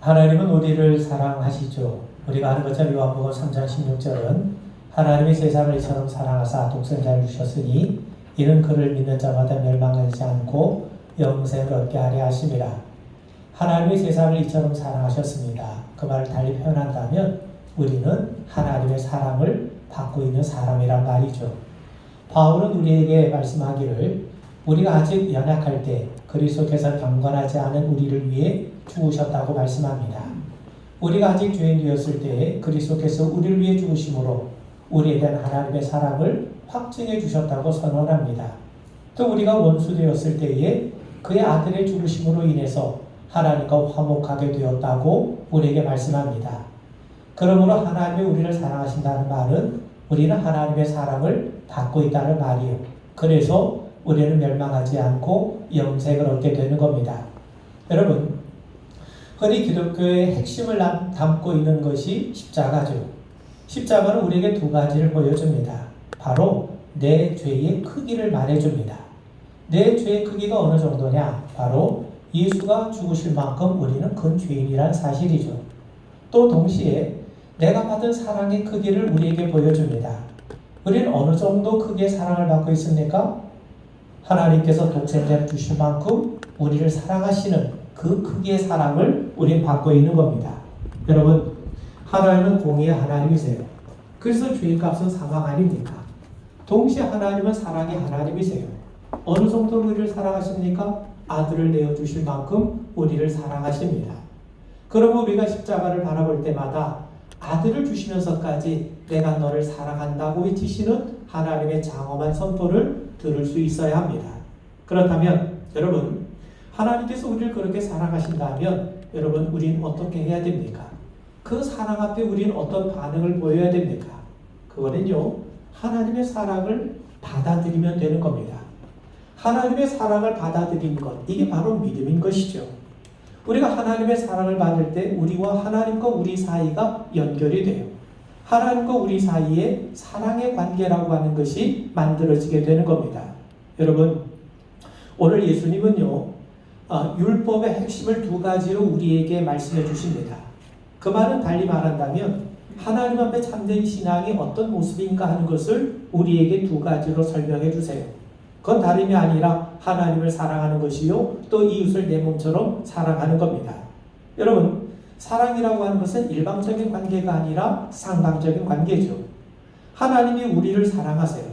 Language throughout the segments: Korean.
하나님은 우리를 사랑하시죠. 우리가 아는 것처럼 요한복음 3장 16절은 하나님이 세상을 이처럼 사랑하사 독생자를 주셨으니 이는 그를 믿는 자마다 멸망하지 않고 영생을 얻게 하려 하심이라. 하나님이 세상을 이처럼 사랑하셨습니다. 그 말을 달리 표현한다면 우리는 하나님의 사랑을 받고 있는 사람이란 말이죠. 바울은 우리에게 말씀하기를 우리가 아직 연약할 때 그리스도께서 경건하지 않은 우리를 위해 죽으셨다고 말씀합니다. 우리가 아직 죄인 되었을 때 그리스도께서 우리를 위해 죽으심으로 우리에 대한 하나님의 사랑을 확증해 주셨다고 선언합니다. 또 우리가 원수 되었을 때에 그의 아들의 죽으심으로 인해서 하나님과 화목하게 되었다고 우리에게 말씀합니다. 그러므로 하나님이 우리를 사랑하신다는 말은 우리는 하나님의 사랑을 받고 있다는 말이요. 그래서 우리는 멸망하지 않고 영생을 얻게 되는 겁니다. 여러분, 흔히 기독교의 핵심을 담고 있는 것이 십자가죠. 십자가는 우리에게 두 가지를 보여줍니다. 바로 내 죄의 크기를 말해줍니다. 내 죄의 크기가 어느 정도냐? 바로 예수가 죽으실 만큼 우리는 큰 죄인이란 사실이죠. 또 동시에 내가 받은 사랑의 크기를 우리에게 보여줍니다. 우리는 어느 정도 크기의 사랑을 받고 있습니까? 하나님께서 독생자를 주실 만큼 우리를 사랑하시는 그 크기의 사랑을 우리는 받고 있는 겁니다. 여러분, 하나님은 공의의 하나님이세요. 그래서 죄값은 사망 아닙니까? 동시에 하나님은 사랑의 하나님이세요. 어느 정도로 우리를 사랑하십니까? 아들을 내어주실 만큼 우리를 사랑하십니다. 그러면 우리가 십자가를 바라볼 때마다 아들을 주시면서까지 내가 너를 사랑한다고 외치시는 하나님의 장엄한 선포를 들을 수 있어야 합니다. 그렇다면 여러분, 하나님께서 우리를 그렇게 사랑하신다면 여러분, 우리는 어떻게 해야 됩니까? 그 사랑 앞에 우리는 어떤 반응을 보여야 됩니까? 그거는요, 하나님의 사랑을 받아들이면 되는 겁니다. 하나님의 사랑을 받아들이는 것, 이게 바로 믿음인 것이죠. 우리가 하나님의 사랑을 받을 때 우리와 하나님과 우리 사이가 연결이 돼요. 하나님과 우리 사이에 사랑의 관계라고 하는 것이 만들어지게 되는 겁니다. 여러분, 오늘 예수님은요, 율법의 핵심을 두 가지로 우리에게 말씀해 주십니다. 그 말은 달리 말한다면 하나님 앞에 참된 신앙이 어떤 모습인가 하는 것을 우리에게 두 가지로 설명해 주세요. 그건 다름이 아니라 하나님을 사랑하는 것이요, 또 이웃을 내 몸처럼 사랑하는 겁니다. 여러분, 사랑이라고 하는 것은 일방적인 관계가 아니라 상방적인 관계죠. 하나님이 우리를 사랑하세요.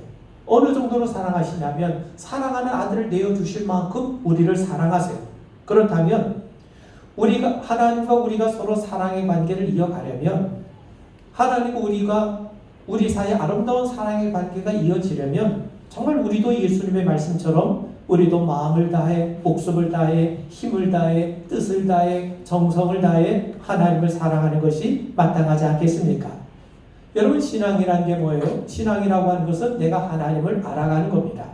어느 정도로 사랑하시냐면 사랑하는 아들을 내어주실 만큼 우리를 사랑하세요. 그렇다면 하나님과 우리가 서로 사랑의 관계를 이어가려면, 하나님과 우리 사이에 아름다운 사랑의 관계가 이어지려면 정말 우리도 예수님의 말씀처럼 우리도 마음을 다해, 목숨을 다해, 힘을 다해, 뜻을 다해, 정성을 다해 하나님을 사랑하는 것이 마땅하지 않겠습니까? 여러분, 신앙이라는 게 뭐예요? 신앙이라고 하는 것은 내가 하나님을 알아가는 겁니다.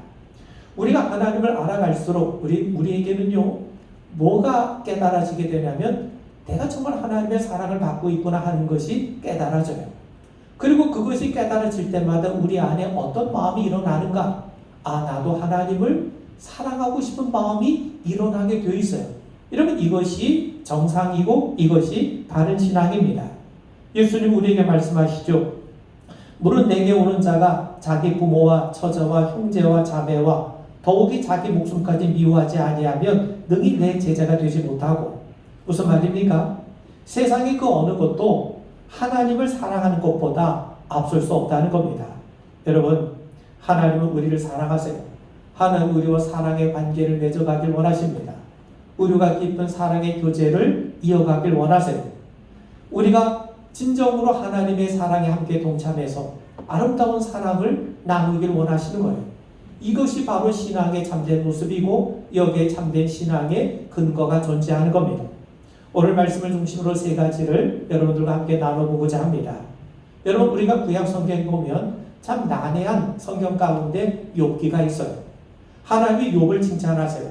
우리가 하나님을 알아갈수록 우리에게는요, 뭐가 깨달아지게 되냐면 내가 정말 하나님의 사랑을 받고 있구나 하는 것이 깨달아져요. 그리고 그것이 깨달아질 때마다 우리 안에 어떤 마음이 일어나는가? 나도 하나님을 사랑하고 싶은 마음이 일어나게 되어 있어요. 여러분, 이것이 정상이고 이것이 바른 신앙입니다. 예수님 우리에게 말씀하시죠. 물은 내게 오는 자가 자기 부모와 처자와 형제와 자매와 더욱이 자기 목숨까지 미워하지 아니하면 능히 내 제자가 되지 못하고. 무슨 말입니까? 세상의 그 어느 것도 하나님을 사랑하는 것보다 앞설 수 없다는 겁니다. 여러분, 하나님은 우리를 사랑하세요. 하나님은 우리와 사랑의 관계를 맺어가길 원하십니다. 우리가 깊은 사랑의 교제를 이어가길 원하세요. 우리가 진정으로 하나님의 사랑에 함께 동참해서 아름다운 사랑을 나누길 원하시는 거예요. 이것이 바로 신앙의 참된 모습이고 여기에 참된 신앙의 근거가 존재하는 겁니다. 오늘 말씀을 중심으로 세 가지를 여러분들과 함께 나눠보고자 합니다. 여러분, 우리가 구약 성경에 보면 참 난해한 성경 가운데 욥기가 있어요. 하나님이 욥을 칭찬하세요.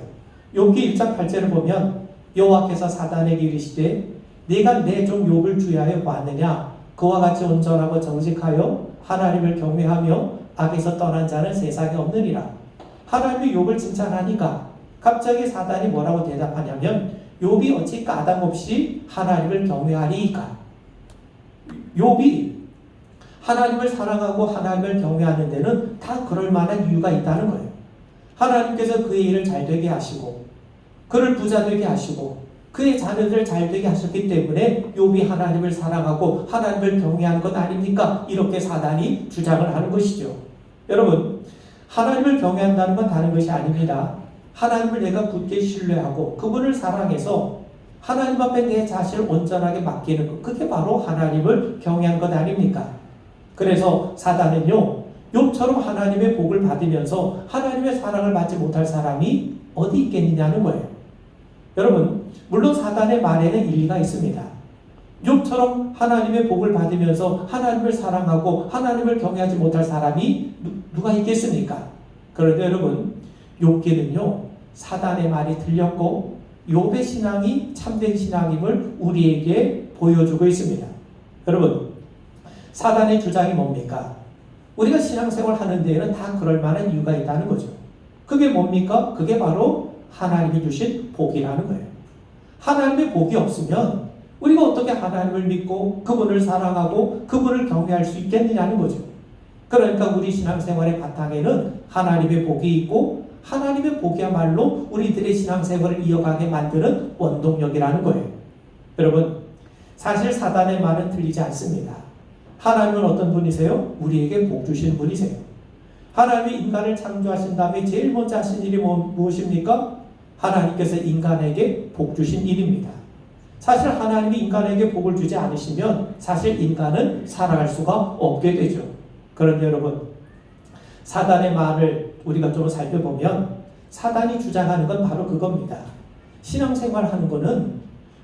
욥기 1장 8절을 보면 여호와께서 사단에게 이르시되 네가 내 종 욥을 주의하여 보았느냐? 그와 같이 온전하고 정직하여 하나님을 경외하며 악에서 떠난 자는 세상에 없느니라. 하나님이 욥을 칭찬하니까 갑자기 사단이 뭐라고 대답하냐면 욥이 어찌 까닭없이 하나님을 경외하리이까? 욥이 하나님을 사랑하고 하나님을 경외하는 데는 다 그럴 만한 이유가 있다는 거예요. 하나님께서 그의 일을 잘 되게 하시고 그를 부자 되게 하시고 그의 자녀들을 잘 되게 하셨기 때문에 욥이 하나님을 사랑하고 하나님을 경외하는 것 아닙니까? 이렇게 사단이 주장을 하는 것이죠. 여러분, 하나님을 경외한다는 건 다른 것이 아닙니다. 하나님을 내가 굳게 신뢰하고 그분을 사랑해서 하나님 앞에 내 자신을 온전하게 맡기는 것, 그게 바로 하나님을 경외한 것 아닙니까? 그래서 사단은요, 욥처럼 하나님의 복을 받으면서 하나님의 사랑을 받지 못할 사람이 어디 있겠느냐는 거예요. 여러분, 물론 사단의 말에는 일리가 있습니다. 욥처럼 하나님의 복을 받으면서 하나님을 사랑하고 하나님을 경외하지 못할 사람이 누가 있겠습니까? 그런데 여러분, 욥기는요, 사단의 말이 들렸고 욥의 신앙이 참된 신앙임을 우리에게 보여주고 있습니다. 여러분, 사단의 주장이 뭡니까? 우리가 신앙생활 하는 데에는 다 그럴 만한 이유가 있다는 거죠. 그게 뭡니까? 그게 바로 하나님이 주신 복이라는 거예요. 하나님의 복이 없으면 우리가 어떻게 하나님을 믿고 그분을 사랑하고 그분을 경외할 수 있겠느냐는 거죠. 그러니까 우리 신앙생활의 바탕에는 하나님의 복이 있고 하나님의 복이야말로 우리들의 신앙생활을 이어가게 만드는 원동력이라는 거예요. 여러분, 사실 사단의 말은 틀리지 않습니다. 하나님은 어떤 분이세요? 우리에게 복 주시는 분이세요. 하나님이 인간을 창조하신 다음에 제일 먼저 하신 일이 무엇입니까? 하나님께서 인간에게 복 주신 일입니다. 사실 하나님이 인간에게 복을 주지 않으시면 사실 인간은 살아갈 수가 없게 되죠. 그런데 여러분, 사단의 말을 우리가 좀 살펴보면 사단이 주장하는 건 바로 그겁니다. 신앙생활 하는 거는,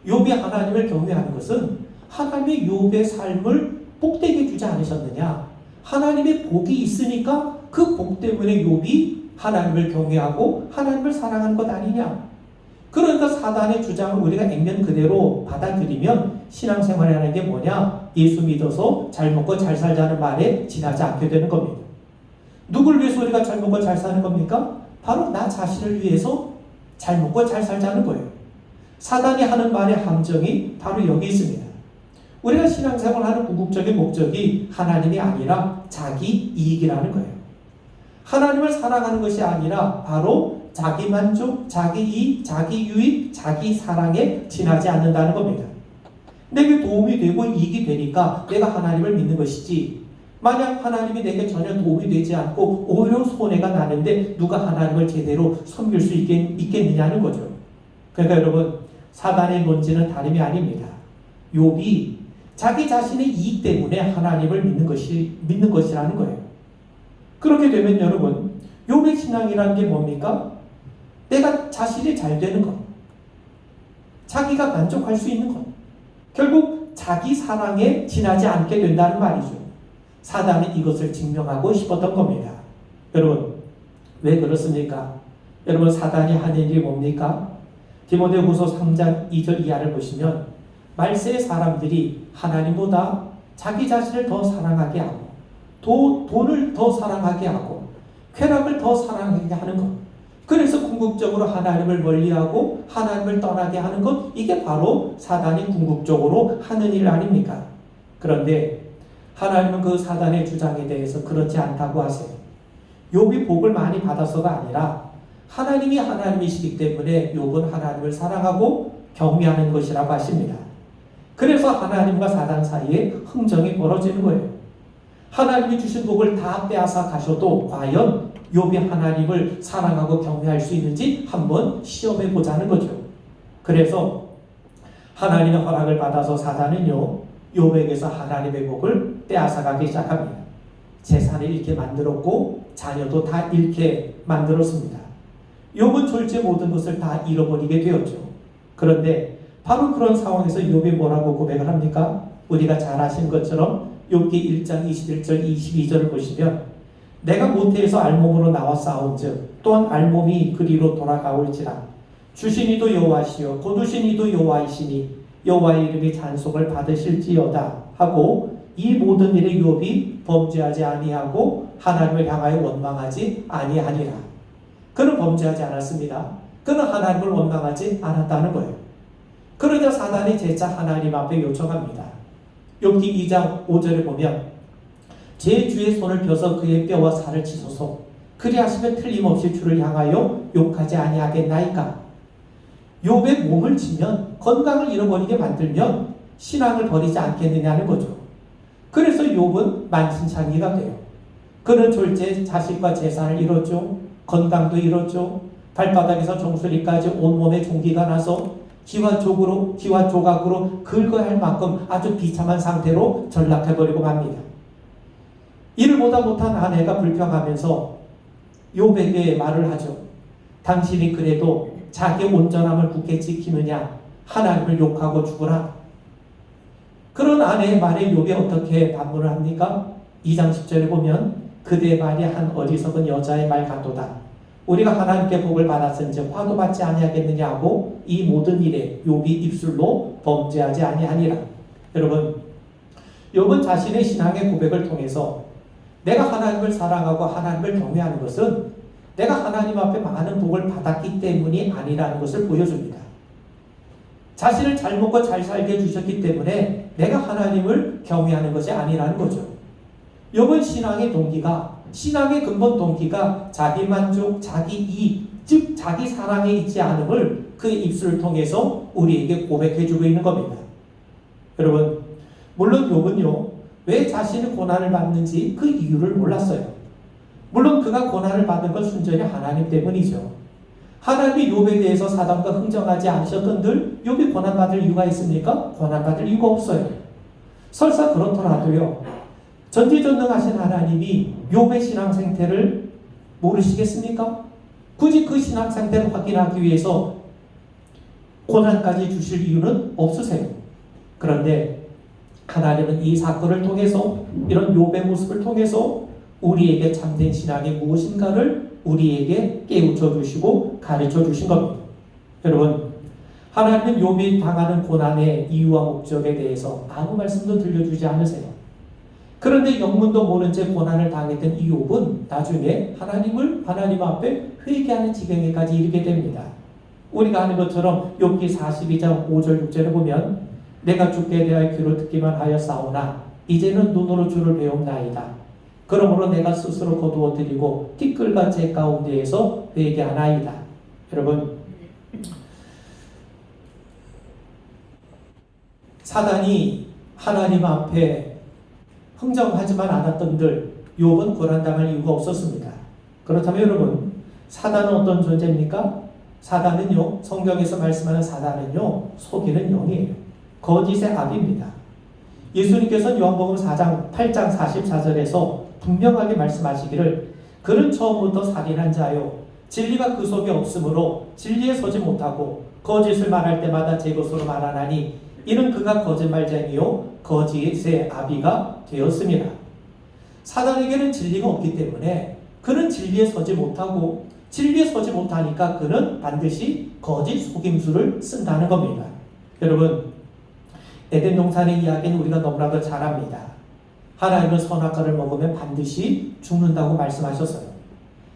욥이 하나님을 경외하는 것은 하나님이 욥의 삶을 복되게 주지 않으셨느냐? 하나님의 복이 있으니까 그 복 때문에 욥이 하나님을 경외하고 하나님을 사랑하는 것 아니냐? 그러니까 사단의 주장을 우리가 액면 그대로 받아들이면 신앙생활이라는 게 뭐냐? 예수 믿어서 잘 먹고 잘 살자는 말에 지나지 않게 되는 겁니다. 누굴 위해서 우리가 잘 먹고 잘 사는 겁니까? 바로 나 자신을 위해서 잘 먹고 잘 살자는 거예요. 사단이 하는 말의 함정이 바로 여기 있습니다. 우리가 신앙생활하는 궁극적인 목적이 하나님이 아니라 자기 이익이라는 거예요. 하나님을 사랑하는 것이 아니라 바로 자기 만족, 자기 이익, 자기 유익, 자기 사랑에 지나지 않는다는 겁니다. 내게 도움이 되고 이익이 되니까 내가 하나님을 믿는 것이지, 만약 하나님이 내게 전혀 도움이 되지 않고 오히려 손해가 나는데 누가 하나님을 제대로 섬길 수 있겠느냐는 거죠. 그러니까 여러분, 사단의 논지는 다름이 아닙니다. 욥이 자기 자신의 이익 때문에 하나님을 믿는 것이라는 거예요. 그렇게 되면 여러분, 욥의 신앙이라는 게 뭡니까? 내가 자신이 잘 되는 것, 자기가 만족할 수 있는 것, 결국 자기 사랑에 지나지 않게 된다는 말이죠. 사단이 이것을 증명하고 싶었던 겁니다. 여러분, 왜 그렇습니까? 여러분, 사단이 하는 일이 뭡니까? 디모데후서 3장 2절 이하를 보시면 말세의 사람들이 하나님보다 자기 자신을 더 사랑하게 하고 돈을 더 사랑하게 하고 쾌락을 더 사랑하게 하는 것, 그래서 궁극적으로 하나님을 멀리하고 하나님을 떠나게 하는 것, 이게 바로 사단이 궁극적으로 하는 일 아닙니까? 그런데 하나님은 그 사단의 주장에 대해서 그렇지 않다고 하세요. 욥이 복을 많이 받아서가 아니라 하나님이 하나님이시기 때문에 욥은 하나님을 사랑하고 경외하는 것이라고 하십니다. 그래서 하나님과 사단 사이에 흥정이 벌어지는 거예요. 하나님이 주신 복을 다 빼앗아 가셔도 과연 욥이 하나님을 사랑하고 경외할 수 있는지 한번 시험해 보자는 거죠. 그래서 하나님의 허락을 받아서 사단은요, 욥에게서 하나님의 복을 빼앗아가기 시작합니다. 재산을 잃게 만들었고 자녀도 다 잃게 만들었습니다. 욥은 졸지에 모든 것을 다 잃어버리게 되었죠. 그런데 바로 그런 상황에서 욥이 뭐라고 고백을 합니까? 우리가 잘 아시는 것처럼 욥기 1장 21절 22절을 보시면 내가 모태에서 알몸으로 나와 싸운즉 또한 알몸이 그리로 돌아가올지라 주신 이도 여호와시요 거두신 이도 여호와이시니 여호와의 이름이 잔속을 받으실지어다 하고 이 모든 일에 욥이 범죄하지 아니하고 하나님을 향하여 원망하지 아니하니라. 그는 범죄하지 않았습니다. 그는 하나님을 원망하지 않았다는 거예요. 그러자 사단이 재차 하나님 앞에 요청합니다. 욥기 2장 5절에 보면 제 주의 손을 펴서 그의 뼈와 살을 치소서. 그리하시면 틀림없이 주를 향하여 욕하지 아니하겠나이까. 욥의 몸을 치면, 건강을 잃어버리게 만들면 신앙을 버리지 않겠느냐는 거죠. 그래서 욥은 만신창이가 돼요. 그는 졸지에 자식과 재산을 잃었죠. 건강도 잃었죠. 발바닥에서 종소리까지 온몸에 종기가 나서 기와 조각으로 긁어야 할 만큼 아주 비참한 상태로 전락해버리고 맙니다. 이를 보다 못한 아내가 불평하면서 욥에게 말을 하죠. 당신이 그래도 자기 온전함을 굳게 지키느냐, 하나님을 욕하고 죽으라. 그런 아내의 말에 욥이 어떻게 반문을 합니까? 2장 10절에 보면 그대의 말이 한 어리석은 여자의 말 같도다. 우리가 하나님께 복을 받았은지 화도 받지 아니하겠느냐 하고 이 모든 일에 욥이 입술로 범죄하지 아니하니라. 여러분, 욥은 자신의 신앙의 고백을 통해서 내가 하나님을 사랑하고 하나님을 경외하는 것은 내가 하나님 앞에 많은 복을 받았기 때문이 아니라는 것을 보여줍니다. 자신을 잘 먹고 잘 살게 해주셨기 때문에 내가 하나님을 경외하는 것이 아니라는 거죠. 욥은 신앙의 근본 동기가 자기 만족, 자기 이익, 즉 자기 사랑에 있지 않음을 그의 입술을 통해서 우리에게 고백해주고 있는 겁니다. 여러분, 물론 욥은요, 왜 자신이 고난을 받는지 그 이유를 몰랐어요. 물론 그가 고난을 받은 건 순전히 하나님 때문이죠. 하나님이 욥에 대해서 사단과 흥정하지 않으셨던들 욥이 고난받을 이유가 있습니까? 고난받을 이유가 없어요. 설사 그렇더라도요, 전지전능하신 하나님이 욥의 신앙 상태를 모르시겠습니까? 굳이 그 신앙 상태를 확인하기 위해서 고난까지 주실 이유는 없으세요. 그런데 하나님은 이 사건을 통해서, 이런 욥의 모습을 통해서 우리에게 참된 신앙이 무엇인가를 우리에게 깨우쳐 주시고 가르쳐 주신 겁니다. 여러분, 하나님은 욥이 당하는 고난의 이유와 목적에 대해서 아무 말씀도 들려주지 않으세요. 그런데 영문도 모른 채 고난을 당했던 이 욥은 나중에 하나님 앞에 회개하는 지경에까지 이르게 됩니다. 우리가 아는 것처럼 욥기 42장 5절 6절에 보면 내가 주께 대하여 귀로 듣기만 하였사오나 이제는 눈으로 주를 배움나이다. 그러므로 내가 스스로 거두어 드리고 티끌과 재 가운데에서 회개하나이다. 여러분, 사단이 하나님 앞에 흥정하지만 않았던들 욥은 고난당할 이유가 없었습니다. 그렇다면 여러분, 사단은 어떤 존재입니까? 사단은요, 성경에서 말씀하는 사단은요, 속이는 영이에요. 거짓의 압입니다. 예수님께서는 요한복음 8장 44절에서 분명하게 말씀하시기를 그는 처음부터 살인한 자요 진리가 그 속에 없으므로 진리에 서지 못하고 거짓을 말할 때마다 제 것으로 말하나니 이는 그가 거짓말쟁이요 거짓의 아비가 되었습니다. 사단에게는 진리가 없기 때문에 그는 진리에 서지 못하고, 진리에 서지 못하니까 그는 반드시 거짓 속임수를 쓴다는 겁니다. 여러분, 에덴 동산의 이야기는 우리가 너무나도 잘 압니다. 하나님은 선악과를 먹으면 반드시 죽는다고 말씀하셨어요.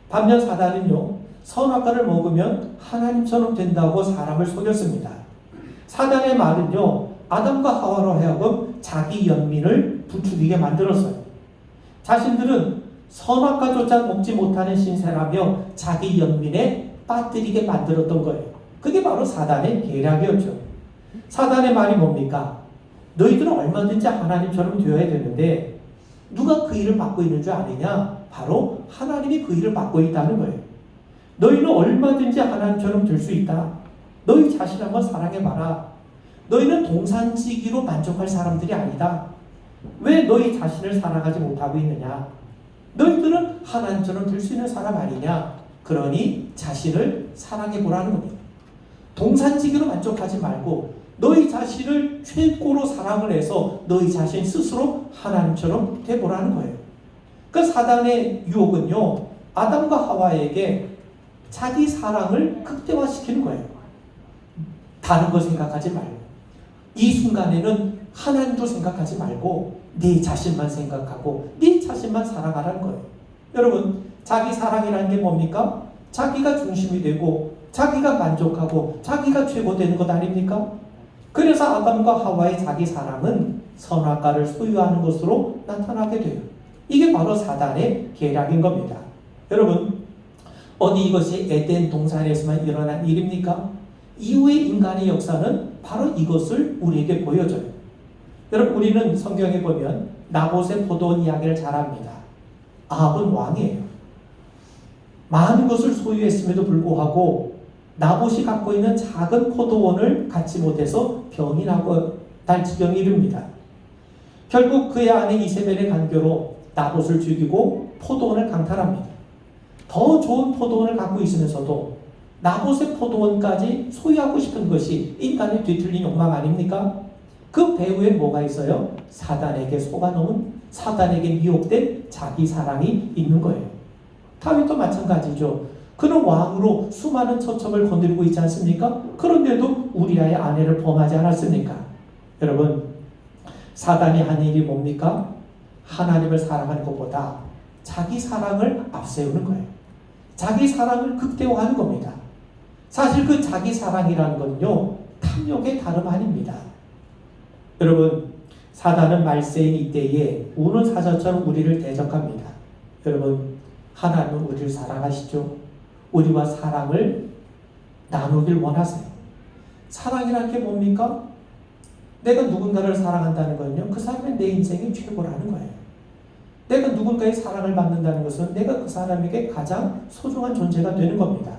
반면 사단은요, 선악과를 먹으면 하나님처럼 된다고 사람을 속였습니다. 사단의 말은요, 아담과 하와로 하여금 자기 연민을 부추기게 만들었어요. 자신들은 선악과조차 먹지 못하는 신세라며 자기 연민에 빠뜨리게 만들었던 거예요. 그게 바로 사단의 계략이었죠. 사단의 말이 뭡니까? 너희들은 얼마든지 하나님처럼 되어야 되는데 누가 그 일을 맡고 있는 줄 아느냐? 바로 하나님이 그 일을 맡고 있다는 거예요. 너희는 얼마든지 하나님처럼 될 수 있다. 너희 자신 한번 사랑해봐라. 너희는 동산지기로 만족할 사람들이 아니다. 왜 너희 자신을 사랑하지 못하고 있느냐? 너희들은 하나님처럼 될 수 있는 사람 아니냐? 그러니 자신을 사랑해보라는 겁니다. 동산지기로 만족하지 말고 너희 자신을 최고로 사랑을 해서 너희 자신 스스로 하나님처럼 돼보라는 거예요. 그 사단의 유혹은요, 아담과 하와에게 자기 사랑을 극대화시키는 거예요. 다른 거 생각하지 말고, 이 순간에는 하나님도 생각하지 말고 네 자신만 생각하고 네 자신만 사랑하라는 거예요. 여러분, 자기 사랑이라는 게 뭡니까? 자기가 중심이 되고 자기가 만족하고 자기가 최고 되는 것 아닙니까? 그래서 아담과 하와의 자기 사랑은 선악과를 소유하는 것으로 나타나게 돼요. 이게 바로 사단의 계략인 겁니다. 여러분, 어디 이것이 에덴 동산에서만 일어난 일입니까? 이후의 인간의 역사는 바로 이것을 우리에게 보여줘요. 여러분, 우리는 성경에 보면 나봇의 포도원 이야기를 잘 압니다. 아합은 왕이에요. 많은 것을 소유했음에도 불구하고 나봇이 갖고 있는 작은 포도원을 갖지 못해서 병이 나고 달치병이 이릅니다. 결국 그의 아내 이세벨의 간교로 나봇을 죽이고 포도원을 강탈합니다. 더 좋은 포도원을 갖고 있으면서도 나봇의 포도원까지 소유하고 싶은 것이 인간의 뒤틀린 욕망 아닙니까? 그 배후에 뭐가 있어요? 사단에게 속아놓은, 사단에게 미혹된 자기 사랑이 있는 거예요. 다윗도 마찬가지죠. 그는 왕으로 수많은 처첩을 거느리고 있지 않습니까? 그런데도 우리아의 아내를 범하지 않았습니까? 여러분, 사단이 하는 일이 뭡니까? 하나님을 사랑하는 것보다 자기 사랑을 앞세우는 거예요. 자기 사랑을 극대화하는 겁니다. 사실 그 자기 사랑이라는 건요, 탐욕의 다름 아닙니다. 여러분, 사단은 말세인 이때에 우는 사자처럼 우리를 대적합니다. 여러분, 하나님은 우리를 사랑하시죠? 우리와 사랑을 나누길 원하세요. 사랑이라는 게 뭡니까? 내가 누군가를 사랑한다는 건요, 그 사람이 내 인생의 최고라는 거예요. 내가 누군가의 사랑을 받는다는 것은 내가 그 사람에게 가장 소중한 존재가 되는 겁니다.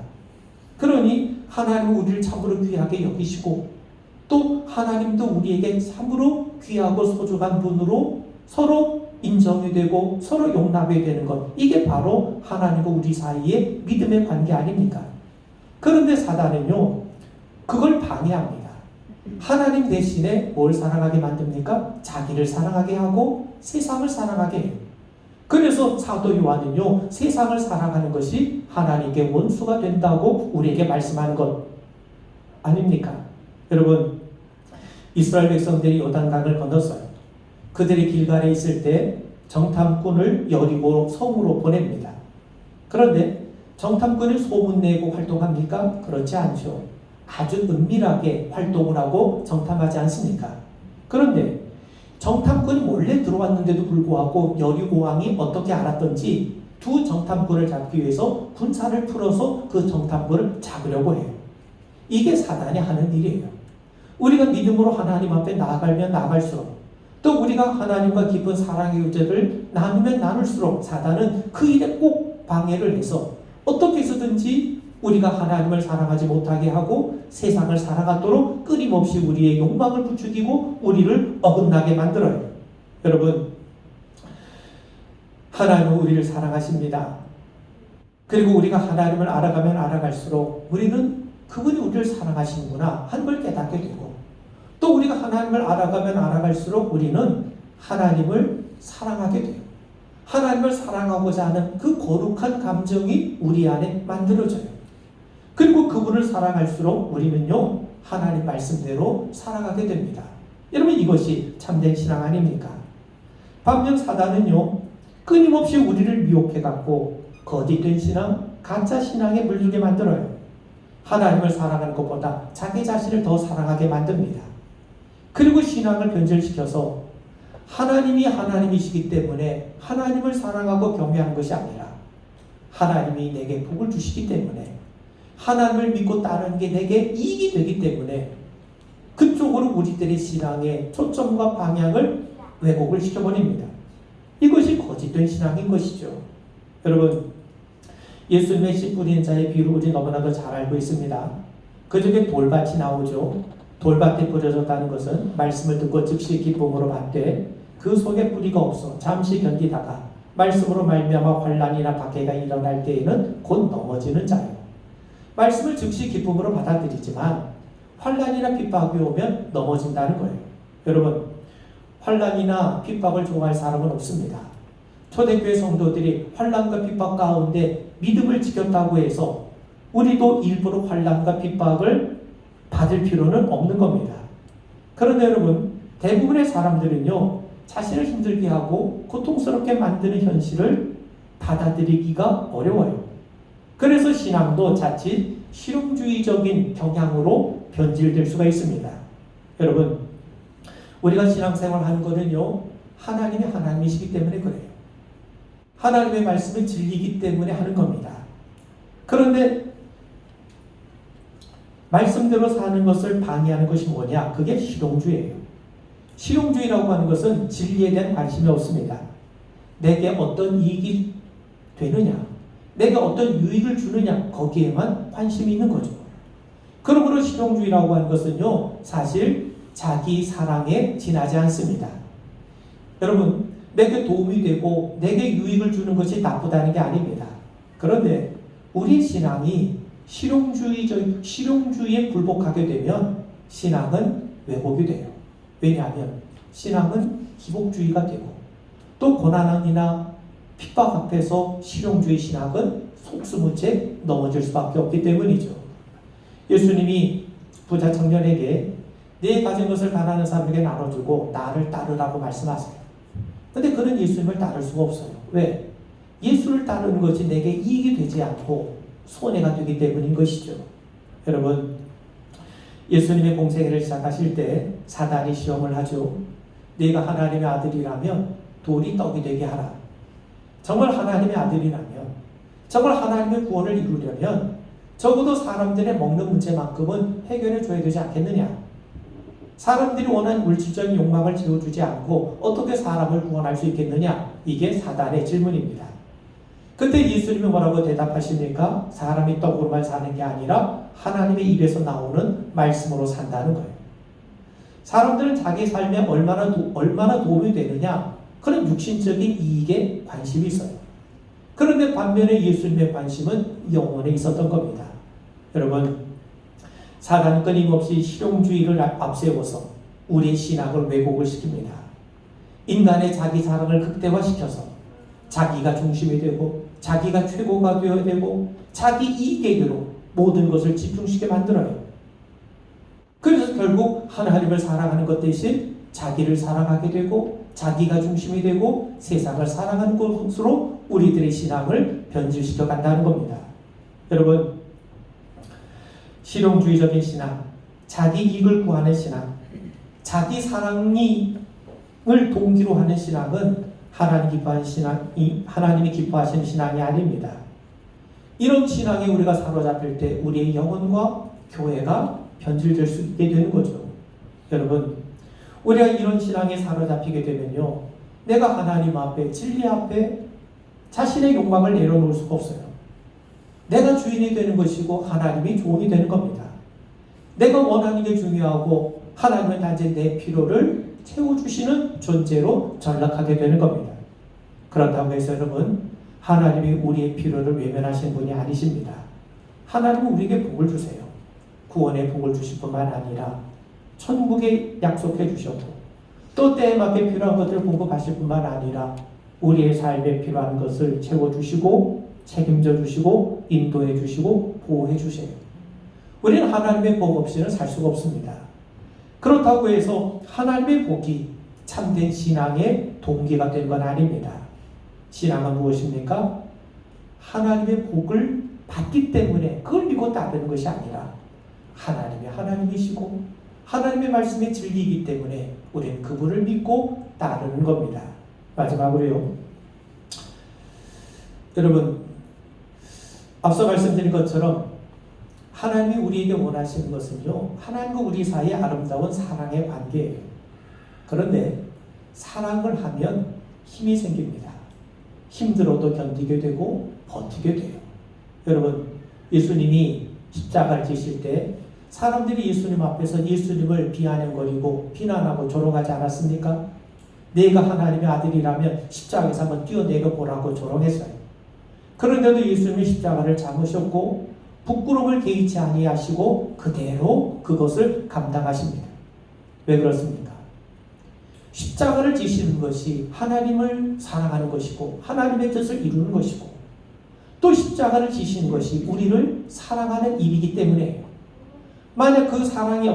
그러니 하나님은 우리를 참으로 귀하게 여기시고 또 하나님도 우리에게 참으로 귀하고 소중한 분으로 서로 인정이 되고 서로 용납이 되는 것, 이게 바로 하나님과 우리 사이의 믿음의 관계 아닙니까? 그런데 사단은요, 그걸 방해합니다. 하나님 대신에 뭘 사랑하게 만듭니까? 자기를 사랑하게 하고 세상을 사랑하게 해요. 그래서 사도 요한은요, 세상을 사랑하는 것이 하나님께 원수가 된다고 우리에게 말씀하는 것 아닙니까? 여러분, 이스라엘 백성들이 요단강을 건넜어요. 그들이 길갈에 있을 때 정탐꾼을 여리고 성으로 보냅니다. 그런데 정탐꾼이 소문내고 활동합니까? 그렇지 않죠. 아주 은밀하게 활동을 하고 정탐하지 않습니까? 그런데 정탐꾼이 몰래 들어왔는데도 불구하고 여리고 왕이 어떻게 알았던지 두 정탐꾼을 잡기 위해서 군사를 풀어서 그 정탐꾼을 잡으려고 해요. 이게 사단이 하는 일이에요. 우리가 믿음으로 하나님 앞에 나아가면 나아갈수록 또 우리가 하나님과 깊은 사랑의 유대를 나누면 나눌수록 사단은 그 일에 꼭 방해를 해서 어떻게 해서든지 우리가 하나님을 사랑하지 못하게 하고 세상을 살아가도록 끊임없이 우리의 욕망을 부추기고 우리를 어긋나게 만들어요. 여러분, 하나님은 우리를 사랑하십니다. 그리고 우리가 하나님을 알아가면 알아갈수록 우리는 그분이 우리를 사랑하시는구나 하는 걸 깨닫게 되고 또 우리가 하나님을 알아가면 알아갈수록 우리는 하나님을 사랑하게 돼요. 하나님을 사랑하고자 하는 그 거룩한 감정이 우리 안에 만들어져요. 그리고 그분을 사랑할수록 우리는요, 하나님 말씀대로 살아가게 됩니다. 여러분, 이것이 참된 신앙 아닙니까? 반면 사단은요, 끊임없이 우리를 미혹해갖고 거짓된 신앙, 가짜 신앙에 물들게 만들어요. 하나님을 사랑하는 것보다 자기 자신을 더 사랑하게 만듭니다. 그리고 신앙을 변절시켜서 하나님이 하나님이시기 때문에 하나님을 사랑하고 경외하는 것이 아니라 하나님이 내게 복을 주시기 때문에 하나님을 믿고 따르는 게 내게 이익이 되기 때문에 그쪽으로 우리들의 신앙의 초점과 방향을 왜곡을 시켜버립니다. 이것이 거짓된 신앙인 것이죠. 여러분, 예수님의 씨 뿌리는 자의 비유를 우리 너무나도 잘 알고 있습니다. 그 중에 돌밭이 나오죠. 돌밭에 뿌려졌다는 것은 말씀을 듣고 즉시 기쁨으로 받되 그 속에 뿌리가 없어 잠시 견디다가 말씀으로 말미암아 환난이나 박해가 일어날 때에는 곧 넘어지는 자예요. 말씀을 즉시 기쁨으로 받아들이지만 환난이나 핍박이 오면 넘어진다는 거예요. 여러분, 환난이나 핍박을 좋아할 사람은 없습니다. 초대교회 성도들이 환난과 핍박 가운데 믿음을 지켰다고 해서 우리도 일부러 환난과 핍박을 받을 필요는 없는 겁니다. 그런데 여러분, 대부분의 사람들은요, 자신을 힘들게 하고 고통스럽게 만드는 현실을 받아들이기가 어려워요. 그래서 신앙도 자칫 실용주의적인 경향으로 변질될 수가 있습니다. 여러분, 우리가 신앙생활 하는 거는요, 하나님이 하나님이시기 때문에 그래요. 하나님의 말씀은 진리이기 때문에 하는 겁니다. 그런데 말씀대로 사는 것을 방해하는 것이 뭐냐? 그게 실용주의예요. 실용주의라고 하는 것은 진리에 대한 관심이 없습니다. 내게 어떤 이익이 되느냐, 내가 어떤 유익을 주느냐, 거기에만 관심이 있는 거죠. 그러므로 실용주의라고 하는 것은요, 사실 자기 사랑에 지나지 않습니다. 여러분, 내게 도움이 되고 내게 유익을 주는 것이 나쁘다는 게 아닙니다. 그런데 우리 신앙이 실용주의에 굴복하게 되면 신앙은 왜곡이 돼요. 왜냐하면 신앙은 기복주의가 되고 또 고난이나 핍박 앞에서 실용주의 신학은 속수무책 넘어질 수밖에 없기 때문이죠. 예수님이 부자 청년에게 네 가진 것을 가난한 사람에게 나눠주고 나를 따르라고 말씀하세요. 근데 그는 예수님을 따를 수가 없어요. 왜? 예수를 따르는 것이 내게 이익이 되지 않고 손해가 되기 때문인 것이죠. 여러분, 예수님의 공생애를 시작하실 때 사단이 시험을 하죠. 네가 하나님의 아들이라면 돌이 떡이 되게 하라. 정말 하나님의 아들이라면, 정말 하나님의 구원을 이루려면 적어도 사람들의 먹는 문제만큼은 해결해 줘야 되지 않겠느냐. 사람들이 원하는 물질적인 욕망을 채워주지 않고 어떻게 사람을 구원할 수 있겠느냐. 이게 사단의 질문입니다. 그때 예수님이 뭐라고 대답하십니까? 사람이 떡으로만 사는 게 아니라 하나님의 입에서 나오는 말씀으로 산다는 거예요. 사람들은 자기 삶에 얼마나 도움이 되느냐, 그런 육신적인 이익에 관심이 있어요. 그런데 반면에 예수님의 관심은 영혼에 있었던 겁니다. 여러분, 사단은 끊임없이 실용주의를 앞세워서 우리의 신앙을 왜곡을 시킵니다. 인간의 자기 사랑을 극대화시켜서 자기가 중심이 되고 자기가 최고가 되어야 되고 자기 이익에게로 모든 것을 집중시켜 만들어요. 그래서 결국 하나님을 사랑하는 것 대신 자기를 사랑하게 되고 자기가 중심이 되고 세상을 사랑하는 것으로 우리들의 신앙을 변질시켜 간다는 겁니다. 여러분, 실용주의적인 신앙, 자기 이익을 구하는 신앙, 자기 사랑을 동기로 하는 신앙은 하나님이 기뻐하시는 신앙이 아닙니다. 이런 신앙에 우리가 사로잡힐 때 우리의 영혼과 교회가 변질될 수 있게 되는 거죠. 여러분, 우리가 이런 신앙에 사로잡히게 되면요, 내가 하나님 앞에, 진리 앞에 자신의 욕망을 내려놓을 수가 없어요. 내가 주인이 되는 것이고 하나님이 종이 되는 겁니다. 내가 원하는 게 중요하고 하나님은 단지 내 필요를 채워주시는 존재로 전락하게 되는 겁니다. 그렇다고 해서 여러분, 하나님이 우리의 필요를 외면하시는 분이 아니십니다. 하나님은 우리에게 복을 주세요. 구원의 복을 주실 뿐만 아니라 천국에 약속해 주셨고 또 때에 맞게 필요한 것들을 공급하실 뿐만 아니라 우리의 삶에 필요한 것을 채워주시고 책임져 주시고 인도해 주시고 보호해 주세요. 우리는 하나님의 복 없이는 살 수가 없습니다. 그렇다고 해서 하나님의 복이 참된 신앙의 동기가 된 건 아닙니다. 신앙은 무엇입니까? 하나님의 복을 받기 때문에 그걸 믿고 따르는 것이 아니라 하나님이 하나님이시고 하나님의 말씀이 진리이기 때문에 우리는 그분을 믿고 따르는 겁니다. 마지막으로요, 여러분, 앞서 말씀드린 것처럼 하나님이 우리에게 원하시는 것은요, 하나님과 우리 사이의 아름다운 사랑의 관계예요. 그런데 사랑을 하면 힘이 생깁니다. 힘들어도 견디게 되고 버티게 돼요. 여러분, 예수님이 십자가를 지실 때 사람들이 예수님 앞에서 예수님을 비아냥거리고 비난하고 조롱하지 않았습니까? 내가 하나님의 아들이라면 십자가에서 한번 뛰어내려 보라고 조롱했어요. 그런데도 예수님이 십자가를 잡으셨고 부끄러움을 개의치 아니하시고 그대로 그것을 감당하십니다. 왜 그렇습니까? 십자가를 지시는 것이 하나님을 사랑하는 것이고 하나님의 뜻을 이루는 것이고 또 십자가를 지시는 것이 우리를 사랑하는 일이기 때문에 만약 그 사랑이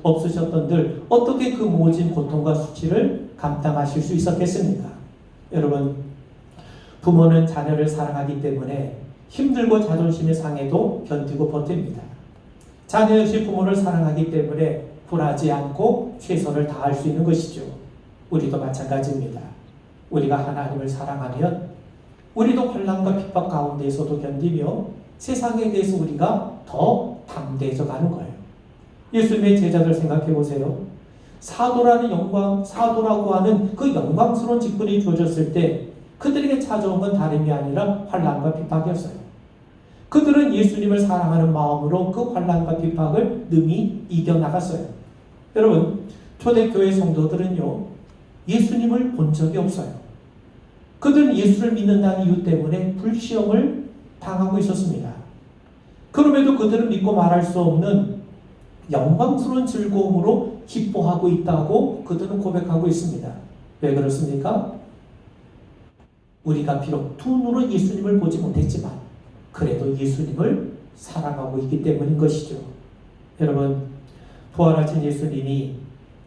없으셨던들 어떻게 그 모진 고통과 수치를 감당하실 수 있었겠습니까? 여러분, 부모는 자녀를 사랑하기 때문에 힘들고 자존심이 상해도 견디고 버팁니다. 자녀 역시 부모를 사랑하기 때문에 굴하지 않고 최선을 다할 수 있는 것이죠. 우리도 마찬가지입니다. 우리가 하나님을 사랑하면 우리도 환난과 핍박 가운데에서도 견디며 세상에 대해서 우리가 더 담대해져 가는 거예요. 예수님의 제자들 생각해 보세요. 사도라는 사도라고 하는 그 영광스러운 직분이 주어졌을 때 그들에게 찾아온 건 다름이 아니라 환난과 핍박이었어요. 그들은 예수님을 사랑하는 마음으로 그 환난과 핍박을 능히 이겨나갔어요. 여러분, 초대교회 성도들은요, 예수님을 본 적이 없어요. 그들은 예수를 믿는다는 이유 때문에 불시험을 당하고 있었습니다. 그럼에도 그들은 믿고 말할 수 없는 영광스러운 즐거움으로 기뻐하고 있다고 그들은 고백하고 있습니다. 왜 그렇습니까? 우리가 비록 두 눈으로 예수님을 보지 못했지만 그래도 예수님을 사랑하고 있기 때문인 것이죠. 여러분, 부활하신 예수님이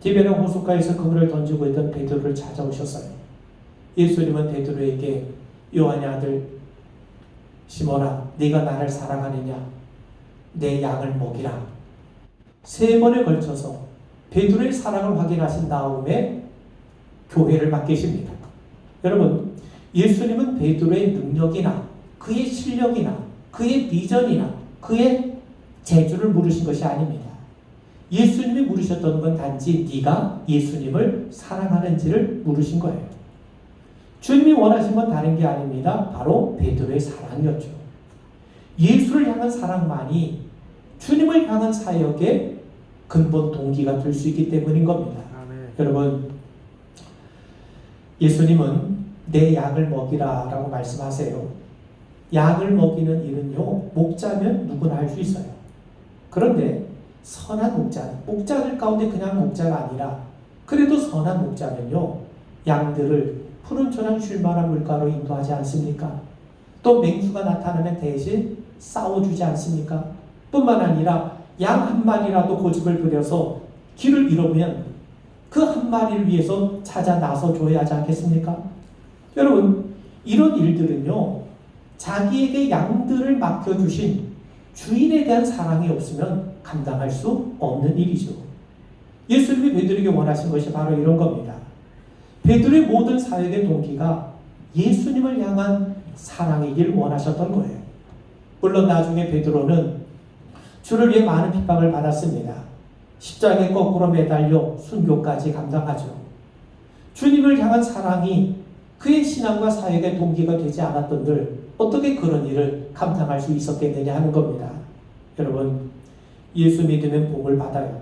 디베랴 호숫가에서 그물을 던지고 있던 베드로를 찾아오셨어요. 예수님은 베드로에게 요한의 아들 시몬아, 네가 나를 사랑하느냐? 내 양을 먹이라. 3번에 걸쳐서 베드로의 사랑을 확인하신 다음에 교회를 맡기십니다. 여러분, 예수님은 베드로의 능력이나 그의 실력이나 그의 비전이나 그의 재주를 물으신 것이 아닙니다. 예수님이 물으셨던 건 단지 네가 예수님을 사랑하는지를 물으신 거예요. 주님이 원하신 건 다른 게 아닙니다. 바로 베드로의 사랑이었죠. 예수를 향한 사랑만이 주님을 향한 사역의 근본 동기가 될 수 있기 때문인 겁니다. 아멘. 여러분, 예수님은 내 양을 먹이라 라고 말씀하세요. 양을 먹이는 일은요, 목자면 누구나 할 수 있어요. 그런데 선한 목자들 가운데 그냥 목자가 아니라 그래도 선한 목자면요, 양들을 푸른 초장 쉴만한 물가로 인도하지 않습니까? 또 맹수가 나타나면 대신 싸워주지 않습니까? 뿐만 아니라 양 한 마리라도 고집을 부려서 길을 잃으면 그 한 마리를 위해서 찾아 나서줘야 하지 않겠습니까? 여러분, 이런 일들은요, 자기에게 양들을 맡겨주신 주인에 대한 사랑이 없으면 감당할 수 없는 일이죠. 예수님이 베드로에게 원하신 것이 바로 이런 겁니다. 베드로의 모든 사역의 동기가 예수님을 향한 사랑이길 원하셨던 거예요. 물론 나중에 베드로는 주를 위해 많은 핍박을 받았습니다. 십자가에 거꾸로 매달려 순교까지 감당하죠. 주님을 향한 사랑이 그의 신앙과 사역의 동기가 되지 않았던들 어떻게 그런 일을 감당할 수 있었겠느냐 하는 겁니다. 여러분, 예수 믿으면 복을 받아요.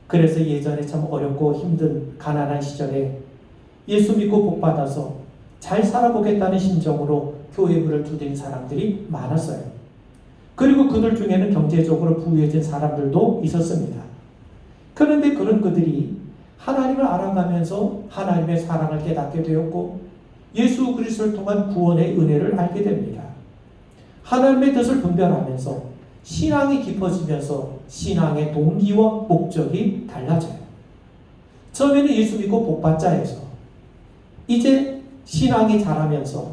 그래서 예전에 참 어렵고 힘든 가난한 시절에 예수 믿고 복 받아서 잘 살아보겠다는 심정으로 교회 문을 두드린 사람들이 많았어요. 그리고 그들 중에는 경제적으로 부유해진 사람들도 있었습니다. 그런데 그런 그들이 하나님을 알아가면서 하나님의 사랑을 깨닫게 되었고 예수 그리스도를 통한 구원의 은혜를 알게 됩니다. 하나님의 뜻을 분별하면서 신앙이 깊어지면서 신앙의 동기와 목적이 달라져요. 처음에는 예수 믿고 복 받자 해서 이제 신앙이 자라면서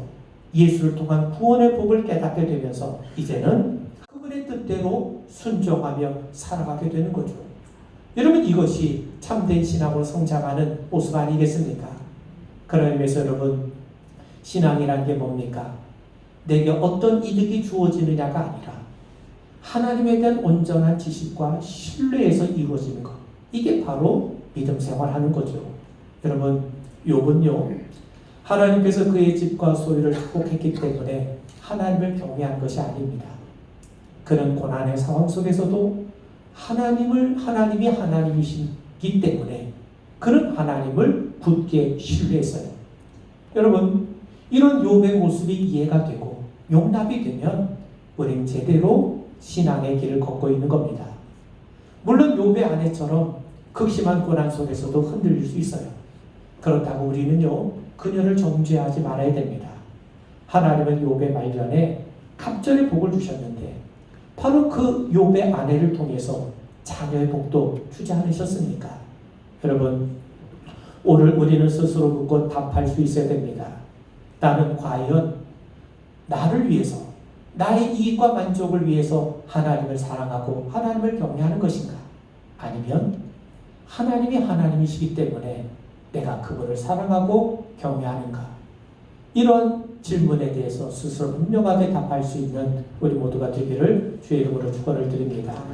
예수를 통한 구원의 복을 깨닫게 되면서 이제는 그분의 뜻대로 순종하며 살아가게 되는 거죠. 여러분, 이것이 참된 신앙으로 성장하는 모습 아니겠습니까? 그런 의미에서 여러분, 신앙이란 게 뭡니까? 내게 어떤 이득이 주어지느냐가 아니라 하나님에 대한 온전한 지식과 신뢰에서 이루어지는 것. 이게 바로 믿음 생활하는 거죠. 여러분, 욥은요, 하나님께서 그의 집과 소유를 축복했기 때문에 하나님을 경외한 것이 아닙니다. 그는 고난의 상황 속에서도 하나님이 하나님이시기 때문에 그는 하나님을 굳게 신뢰했어요. 여러분, 이런 욥의 모습이 이해가 되고 용납이 되면 우리는 제대로 신앙의 길을 걷고 있는 겁니다. 물론 욥의 아내처럼 극심한 고난 속에서도 흔들릴 수 있어요. 그렇다고 우리는요, 그녀를 정죄하지 말아야 됩니다. 하나님은 욥의 말년에 갑절의 복을 주셨는데 바로 그 욥의 아내를 통해서 자녀의 복도 주지 않으셨습니까? 여러분, 오늘 우리는 스스로 묻고 답할 수 있어야 됩니다. 나는 과연 나를 위해서, 나의 이익과 만족을 위해서 하나님을 사랑하고 하나님을 경외하는 것인가? 아니면 하나님이 하나님이시기 때문에 내가 그분을 사랑하고 경외하는가? 이런 질문에 대해서 스스로 분명하게 답할 수 있는 우리 모두가 되기를 주의 이름으로 축원을 드립니다.